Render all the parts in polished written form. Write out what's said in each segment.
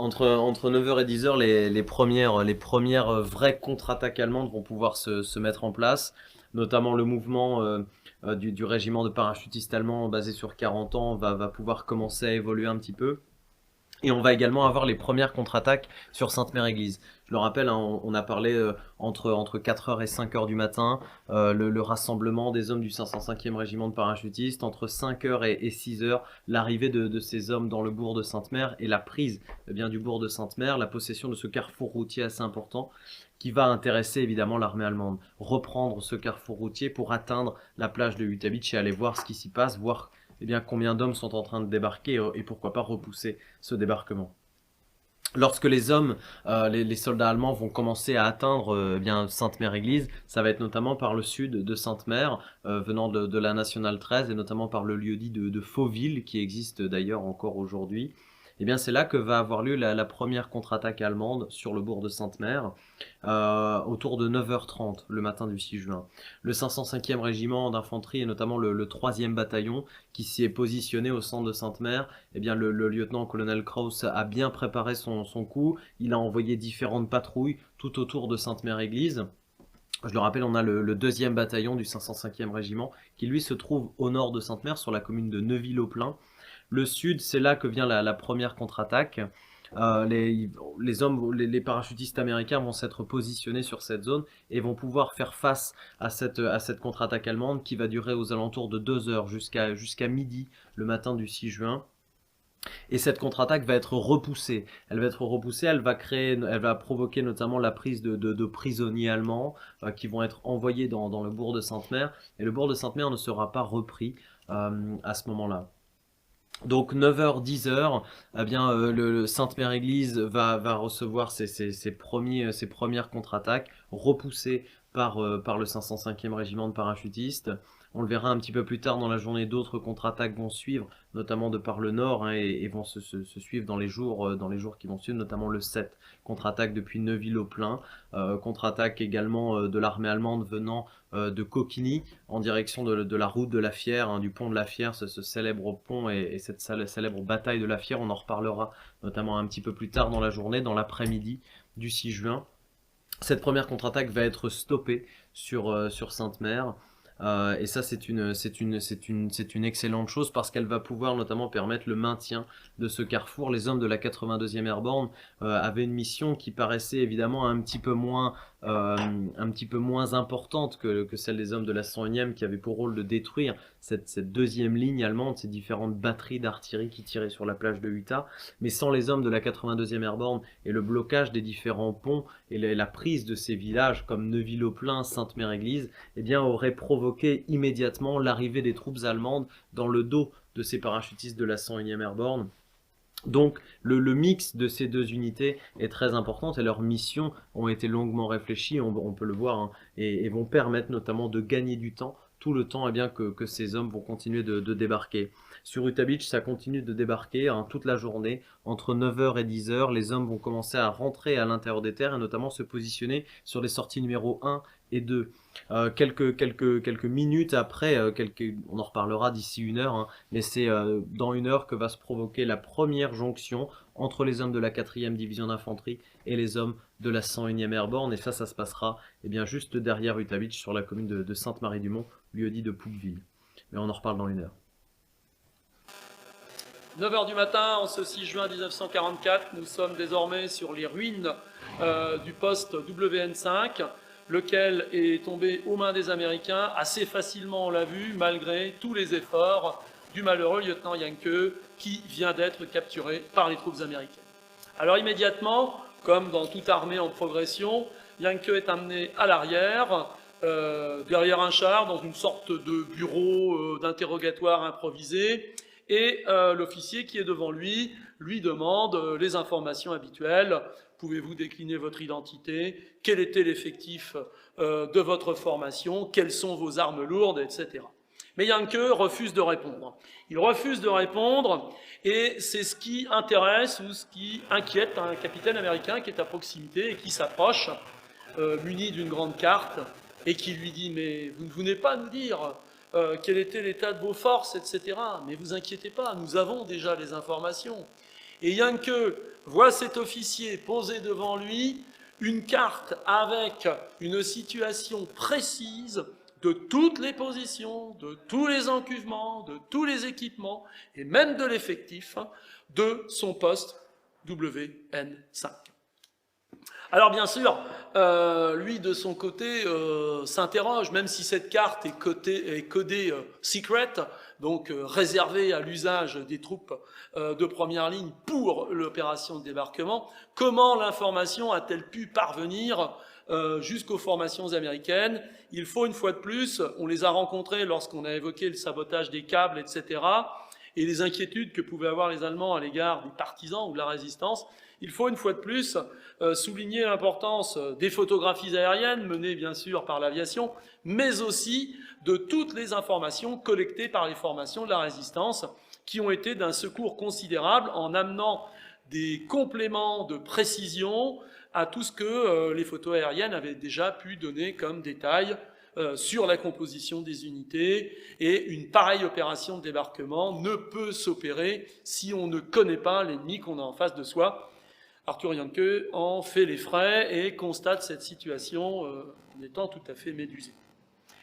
Entre 9h et 10h, les premières vraies contre-attaques allemandes vont pouvoir se mettre en place, notamment le mouvement du régiment de parachutistes allemands basé sur 40 ans va pouvoir commencer à évoluer un petit peu. Et on va également avoir les premières contre-attaques sur Sainte-Mère-Église. Je le rappelle, hein, on a parlé entre 4h et 5h du matin, le rassemblement des hommes du 505e régiment de parachutistes, entre 5h et 6h, l'arrivée de ces hommes dans le bourg de Sainte-Mère et la prise bien du bourg de Sainte-Mère, la possession de ce carrefour routier assez important qui va intéresser évidemment l'armée allemande. Reprendre ce carrefour routier pour atteindre la plage de Utabitch et aller voir ce qui s'y passe, voir combien d'hommes sont en train de débarquer et pourquoi pas repousser ce débarquement. Lorsque les hommes, les soldats allemands vont commencer à atteindre Sainte-Mère-Église, ça va être notamment par le sud de Sainte-Mère, venant de la Nationale 13 et notamment par le lieu-dit de Fauville qui existe d'ailleurs encore aujourd'hui. Eh bien, c'est là que va avoir lieu la première contre-attaque allemande sur le bourg de Sainte-Mère, autour de 9h30 le matin du 6 juin. Le 505e régiment d'infanterie et notamment le 3e bataillon qui s'y est positionné au centre de Sainte-Mère, eh bien le lieutenant-colonel Krauss a bien préparé son coup. Il a envoyé différentes patrouilles tout autour de Sainte-Mère-Église. Je le rappelle, on a le 2e bataillon du 505e régiment qui lui se trouve au nord de Sainte-Mère sur la commune de Neuville-au-Plain. Le sud, c'est là que vient la première contre-attaque. Les parachutistes américains vont s'être positionnés sur cette zone et vont pouvoir faire face à cette contre-attaque allemande qui va durer aux alentours de 2 heures jusqu'à midi le matin du 6 juin. Et cette contre-attaque va être repoussée. Elle va provoquer notamment la prise de prisonniers allemands qui vont être envoyés dans le bourg de Sainte-Mère. Et le bourg de Sainte-Mère ne sera pas repris à ce moment-là. Donc 9h, 10h, eh bien, le Sainte-Mère-Église va recevoir ses premières contre-attaques repoussées par le 505e régiment de parachutistes. On le verra un petit peu plus tard dans la journée, d'autres contre-attaques vont suivre, notamment de par le nord, hein, et vont se suivre dans les jours qui vont suivre, notamment le 7. Contre-attaque depuis Neuville-au-Plain, contre-attaque également de l'armée allemande venant de Coquigny en direction de la route de la Fière, hein, du pont de la Fière, ce célèbre pont et cette célèbre bataille de la Fière. On en reparlera notamment un petit peu plus tard dans la journée, dans l'après-midi du 6 juin. Cette première contre-attaque va être stoppée sur Sainte-Mère. Et ça, c'est une excellente chose parce qu'elle va pouvoir notamment permettre le maintien de ce carrefour. Les hommes de la 82e Airborne avaient une mission qui paraissait évidemment un petit peu moins importante que celle des hommes de la 101e qui avaient pour rôle de détruire cette deuxième ligne allemande, ces différentes batteries d'artillerie qui tiraient sur la plage de Utah. Mais sans les hommes de la 82e Airborne et le blocage des différents ponts et la prise de ces villages comme Neuville-au-Plain, Sainte-Mère-Église, eh bien, aurait provoqué immédiatement l'arrivée des troupes allemandes dans le dos de ces parachutistes de la 101e Airborne. Donc le mix de ces deux unités est très important et leurs missions ont été longuement réfléchies, on peut le voir, hein, et vont permettre notamment de gagner du temps, tout le temps que ces hommes vont continuer de débarquer. Sur Utah Beach, ça continue de débarquer toute la journée, entre 9h et 10h, les hommes vont commencer à rentrer à l'intérieur des terres et notamment se positionner sur les sorties numéro 1 et 2. Quelques minutes après, on en reparlera d'ici 1 heure, hein, mais c'est dans 1 heure que va se provoquer la première jonction entre les hommes de la 4e division d'infanterie et les hommes de la 101e Airborne, et ça se passera juste derrière Utah Beach sur la commune de Sainte-Marie-du-Mont, lieu-dit de Pouqueville. Mais on en reparle dans 1 heure. 9h du matin, en ce 6 juin 1944, nous sommes désormais sur les ruines du poste WN5, lequel est tombé aux mains des Américains assez facilement, on l'a vu, malgré tous les efforts du malheureux lieutenant Yankee, qui vient d'être capturé par les troupes américaines. Alors immédiatement, comme dans toute armée en progression, Yankee est amené à l'arrière, derrière un char, dans une sorte de bureau d'interrogatoire improvisé, et l'officier qui est devant lui demande les informations habituelles. Pouvez-vous décliner votre identité? Quel était l'effectif de votre formation? Quelles sont vos armes lourdes, etc. Mais Yankee refuse de répondre. Il refuse de répondre, et c'est ce qui intéresse ou ce qui inquiète un capitaine américain qui est à proximité et qui s'approche, muni d'une grande carte, et qui lui dit « Mais vous ne venez pas nous dire quel était l'état de vos forces, etc. Mais vous inquiétez pas, nous avons déjà les informations. » Et Yankee voit cet officier poser devant lui une carte avec une situation précise de toutes les positions, de tous les encuvements, de tous les équipements, et même de l'effectif de son poste WN5. Alors bien sûr, lui de son côté s'interroge, même si cette carte est codée secret, donc réservée à l'usage des troupes de première ligne pour l'opération de débarquement, comment l'information a-t-elle pu parvenir jusqu'aux formations américaines? Il faut une fois de plus, on les a rencontrés lorsqu'on a évoqué le sabotage des câbles, etc., et les inquiétudes que pouvaient avoir les Allemands à l'égard des partisans ou de la résistance. Il faut une fois de plus souligner l'importance des photographies aériennes menées bien sûr par l'aviation, mais aussi de toutes les informations collectées par les formations de la résistance qui ont été d'un secours considérable en amenant des compléments de précision à tout ce que les photos aériennes avaient déjà pu donner comme détails sur la composition des unités, et une pareille opération de débarquement ne peut s'opérer si on ne connaît pas l'ennemi qu'on a en face de soi. Arthur Yankee en fait les frais et constate cette situation en étant tout à fait médusé.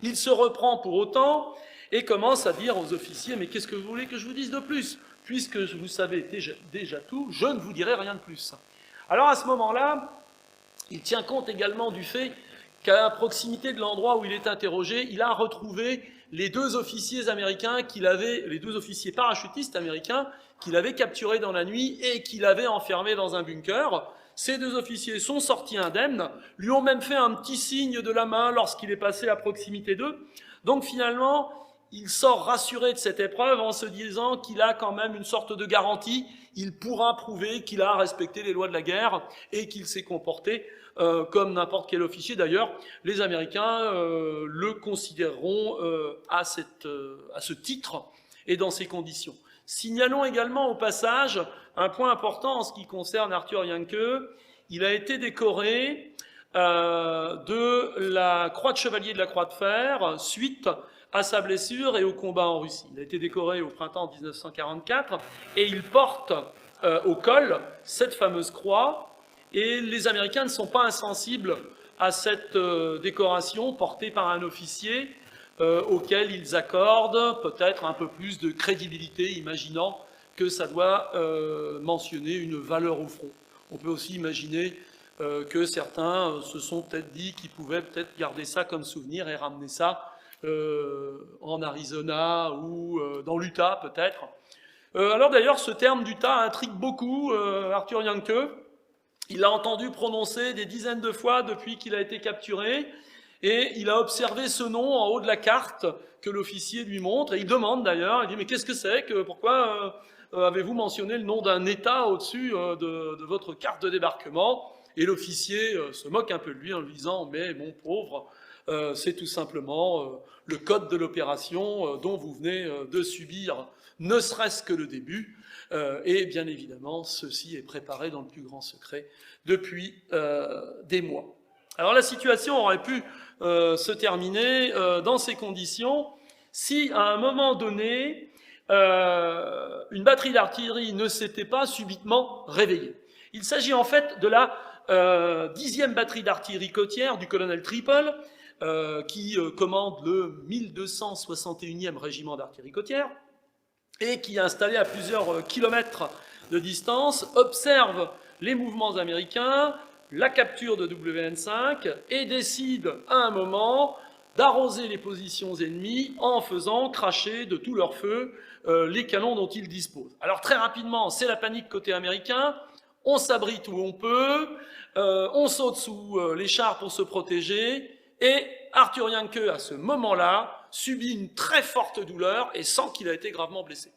Il se reprend pour autant et commence à dire aux officiers « Mais qu'est-ce que vous voulez que je vous dise de plus? Puisque vous savez déjà tout, je ne vous dirai rien de plus. » Alors à ce moment-là, il tient compte également du fait qu'à proximité de l'endroit où il est interrogé, il a retrouvé les deux officiers américains les deux officiers parachutistes américains qu'il avait capturés dans la nuit et qu'il avait enfermés dans un bunker. Ces deux officiers sont sortis indemnes, lui ont même fait un petit signe de la main lorsqu'il est passé à proximité d'eux. Donc finalement, il sort rassuré de cette épreuve en se disant qu'il a quand même une sorte de garantie. Il pourra prouver qu'il a respecté les lois de la guerre et qu'il s'est comporté comme n'importe quel officier. D'ailleurs, les Américains le considéreront à ce titre et dans ces conditions. Signalons également au passage un point important en ce qui concerne Arthur Yankee. Il a été décoré de la Croix de Chevalier de la Croix de Fer suite à sa blessure et au combat en Russie. Il a été décoré au printemps 1944 et il porte au col cette fameuse croix. Et les Américains ne sont pas insensibles à cette décoration portée par un officier auquel ils accordent peut-être un peu plus de crédibilité, imaginant que ça doit mentionner une valeur au front. On peut aussi imaginer que certains se sont peut-être dit qu'ils pouvaient peut-être garder ça comme souvenir et ramener ça en Arizona ou dans l'Utah peut-être. Alors d'ailleurs, ce terme d'Utah intrigue beaucoup Arthur Yankee. Il l'a entendu prononcer des dizaines de fois depuis qu'il a été capturé, et il a observé ce nom en haut de la carte que l'officier lui montre, et il demande d'ailleurs, il dit « Mais qu'est-ce que c'est? Pourquoi avez-vous mentionné le nom d'un État au-dessus de votre carte de débarquement ?» Et l'officier se moque un peu de lui en lui disant « Mais mon pauvre, c'est tout simplement le code de l'opération dont vous venez de subir ne serait-ce que le début. Et bien évidemment, ceci est préparé dans le plus grand secret depuis des mois. » Alors la situation aurait pu se terminer dans ces conditions si, à un moment donné, une batterie d'artillerie ne s'était pas subitement réveillée. Il s'agit en fait de la 10e batterie d'artillerie côtière du colonel Triple, qui commande le 1261e régiment d'artillerie côtière, et qui est installé à plusieurs kilomètres de distance, observe les mouvements américains, la capture de WN5, et décide à un moment d'arroser les positions ennemies en faisant cracher de tout leur feu les canons dont ils disposent. Alors très rapidement, c'est la panique côté américain, on s'abrite où on peut, on saute sous les chars pour se protéger, et Arthur Yankee, à ce moment-là, subit une très forte douleur et sent qu'il a été gravement blessé.